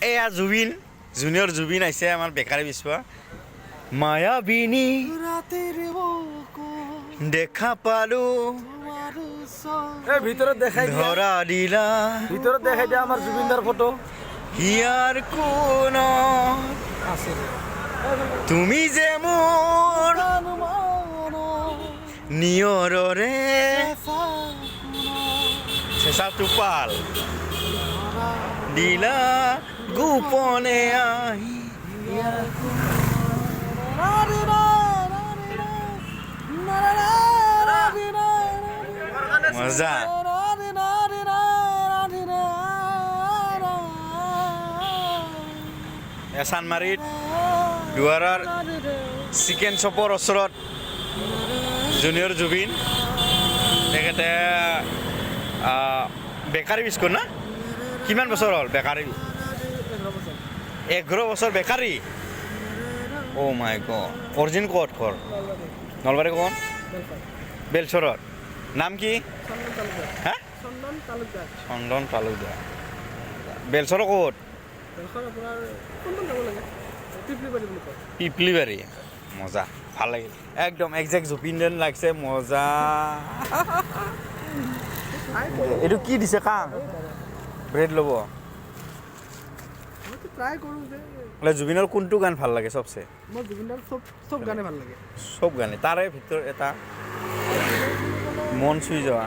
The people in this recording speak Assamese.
এয়া জুবিন জুনিয়ৰ জুবিন আহিছে আমাৰ বেকাৰী বিচৰা মায়াবিনী দেখা পালো ভিতৰত দেখাই ধৰা দিলা ভিতৰত দেখাই দিয়া আমাৰ জুবিনদাৰ ফটো হিয়াৰ কোন আছে তুমি যে মোৰ নিয়ৰৰে চেঁচা টোপাল দিলা গোপনে আহি মজা চানমাৰীত দুৱাৰৰ চিকেন শ্বপৰ ওচৰত জুনিয়ৰ জুবিন তেখেতে বেকাৰী বিস্কুট না কিমান বছৰ হ'ল বেকাৰী 11 বছৰ বেকাৰী অ' মাই গড অৰিজিন ক'ত ঘৰ নলবাৰী ক'ত বেলচৰত নাম কি হা চন্দন তালুকদাৰ বেলচৰৰ ক'ত পিপলিবাৰী মজা ভাল লাগিল একদম একজেক্ট জুবিন যেন লাগছে মজা এইটো কি দিছে কাম ব্ৰেড ল'ব জুবিনৰ কোনটো গান ভাল লাগে চবচে চব গানে ভাল লাগে চব গানে তাৰে ভিতৰত এটা মন চুই যোৱা